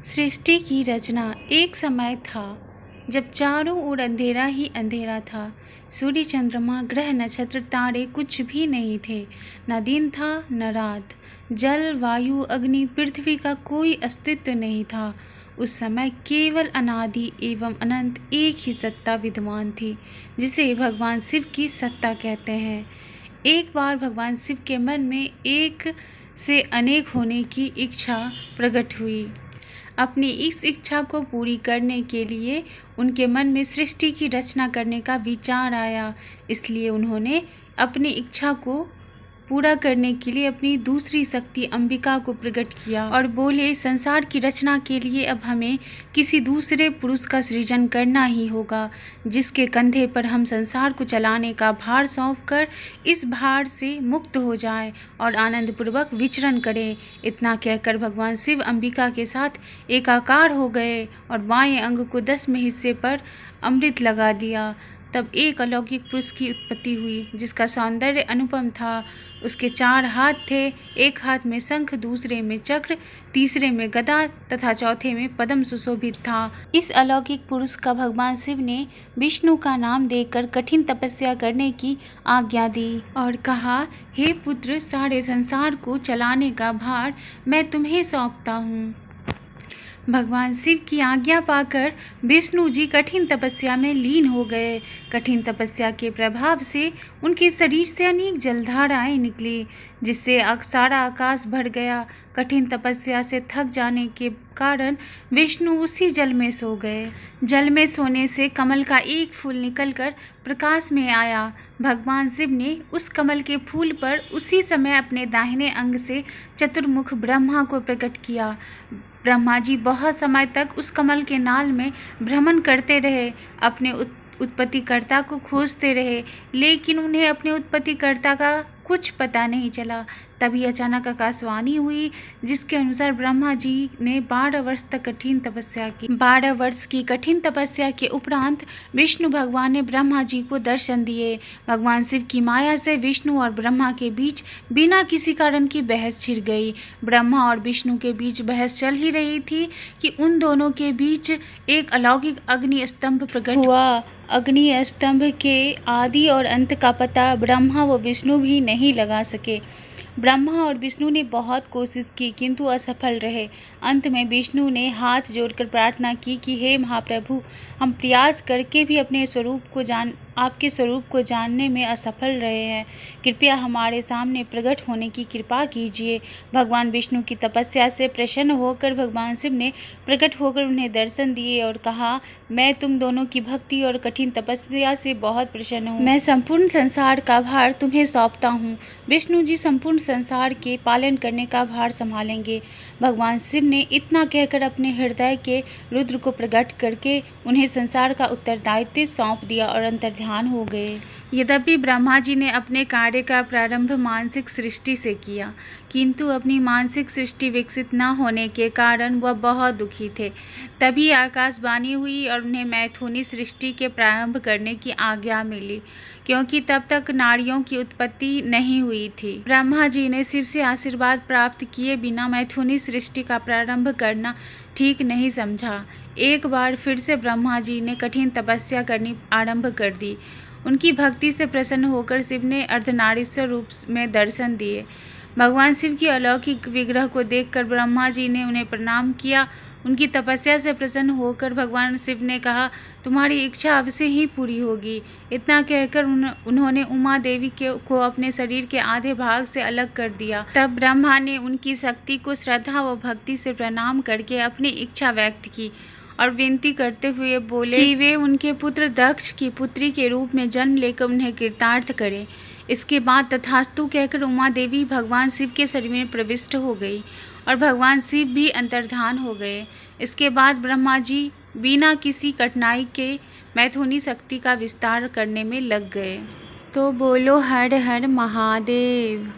सृष्टि की रचना। एक समय था जब चारों ओर अंधेरा ही अंधेरा था। सूर्य, चंद्रमा, ग्रह, नक्षत्र, तारे कुछ भी नहीं थे। न दिन था न रात। जल, वायु, अग्नि, पृथ्वी का कोई अस्तित्व नहीं था। उस समय केवल अनादि एवं अनंत एक ही सत्ता विद्यमान थी, जिसे भगवान शिव की सत्ता कहते हैं। एक बार भगवान शिव के मन में एक से अनेक होने की इच्छा प्रकट हुई। अपनी इस इच्छा को पूरी करने के लिए उनके मन में सृष्टि की रचना करने का विचार आया। इसलिए उन्होंने अपनी इच्छा को पूरा करने के लिए अपनी दूसरी शक्ति अंबिका को प्रकट किया और बोले, संसार की रचना के लिए अब हमें किसी दूसरे पुरुष का सृजन करना ही होगा, जिसके कंधे पर हम संसार को चलाने का भार सौंपकर इस भार से मुक्त हो जाएं और आनंद पूर्वक विचरण करें। इतना कहकर भगवान शिव अंबिका के साथ एकाकार हो गए और बाएं अंग को 10वें हिस्से पर अमृत लगा दिया। तब एक अलौकिक पुरुष की उत्पत्ति हुई, जिसका सौंदर्य अनुपम था। उसके 4 हाथ थे, एक हाथ में शंख, दूसरे में चक्र, तीसरे में गदा तथा चौथे में पद्म सुशोभित था। इस अलौकिक पुरुष का भगवान शिव ने विष्णु का नाम देकर कठिन तपस्या करने की आज्ञा दी और कहा, हे पुत्र, सारे संसार को चलाने का भार मैं तुम्हें सौंपता हूँ। भगवान शिव की आज्ञा पाकर विष्णु जी कठिन तपस्या में लीन हो गए। कठिन तपस्या के प्रभाव से उनके शरीर से अनेक जलधाराएं निकली, जिससे सारा आकाश भर गया। कठिन तपस्या से थक जाने के कारण विष्णु उसी जल में सो गए। जल में सोने से कमल का एक फूल निकलकर प्रकाश में आया। भगवान शिव ने उस कमल के फूल पर उसी समय अपने दाहिने अंग से चतुर्मुख ब्रह्मा को प्रकट किया। ब्रह्मा जी बहुत समय तक उस कमल के नाल में भ्रमण करते रहे, अपने उत्पत्तिकर्ता को खोजते रहे, लेकिन उन्हें अपने उत्पत्तिकर्ता का कुछ पता नहीं चला। तभी अचानक आकाशवाणी हुई, जिसके अनुसार ब्रह्मा जी ने 12 वर्ष तक कठिन तपस्या की। 12 वर्ष की कठिन तपस्या के उपरांत विष्णु भगवान ने ब्रह्मा जी को दर्शन दिए। भगवान शिव की माया से विष्णु और ब्रह्मा के बीच बिना किसी कारण की बहस छिड़ गई। ब्रह्मा और विष्णु के बीच बहस चल ही रही थी कि उन दोनों के बीच एक अलौकिक अग्नि स्तंभ प्रकट हुआ। अग्नि स्तंभ के आदि और अंत का पता ब्रह्मा व विष्णु भी नहीं लगा सके। ब्रह्मा और विष्णु ने बहुत कोशिश की, किंतु असफल रहे। अंत में विष्णु ने हाथ जोड़कर प्रार्थना की कि हे महाप्रभु, हम प्रयास करके भी आपके स्वरूप को जानने में असफल रहे हैं। कृपया हमारे सामने प्रकट होने की कृपा कीजिए। भगवान विष्णु की तपस्या से प्रसन्न होकर भगवान शिव ने प्रकट होकर उन्हें दर्शन दिए और कहा, मैं तुम दोनों की भक्ति और कठिन तपस्या से बहुत प्रसन्न हूँ। मैं संपूर्ण संसार का भार तुम्हें सौंपता हूँ। विष्णु जी संपूर्ण संसार के पालन करने का भार संभालेंगे। भगवान शिव ने इतना कहकर अपने हृदय के रुद्र को प्रकट करके उन्हें संसार का उत्तरदायित्व सौंप दिया और अंतर्ध्यान हो गए। यद्यपि ब्रह्मा जी ने अपने कार्य का प्रारंभ मानसिक सृष्टि से किया, किंतु अपनी मानसिक सृष्टि विकसित न होने के कारण वह बहुत दुखी थे। तभी आकाशवाणी हुई और उन्हें मैथुनी सृष्टि के प्रारंभ करने की आज्ञा मिली, क्योंकि तब तक नारियों की उत्पत्ति नहीं हुई थी। ब्रह्मा जी ने शिव से आशीर्वाद प्राप्त किए बिना मैथुनी सृष्टि का प्रारंभ करना ठीक नहीं समझा। एक बार फिर से ब्रह्मा जी ने कठिन तपस्या करनी आरंभ कर दी। उनकी भक्ति से प्रसन्न होकर शिव ने अर्धनारीश्वर रूप में दर्शन दिए। भगवान शिव की अलौकिक विग्रह को देखकर ब्रह्मा जी ने उन्हें प्रणाम किया। उनकी तपस्या से प्रसन्न होकर भगवान शिव ने कहा, तुम्हारी इच्छा अवश्य ही पूरी होगी। इतना कहकर उन्होंने उमा देवी को अपने शरीर के आधे भाग से अलग कर दिया। तब ब्रह्मा ने उनकी शक्ति को श्रद्धा व भक्ति से प्रणाम करके अपनी इच्छा व्यक्त की और विनती करते हुए बोले कि वे उनके पुत्र दक्ष की पुत्री के रूप में जन्म लेकर उन्हें कृतार्थ करें। इसके बाद तथास्तु कहकर उमा देवी भगवान शिव के शरीर में प्रविष्ट हो गई और भगवान शिव भी अंतर्धान हो गए। इसके बाद ब्रह्मा जी बिना किसी कठिनाई के मैथुनी शक्ति का विस्तार करने में लग गए। तो बोलो हर हर महादेव।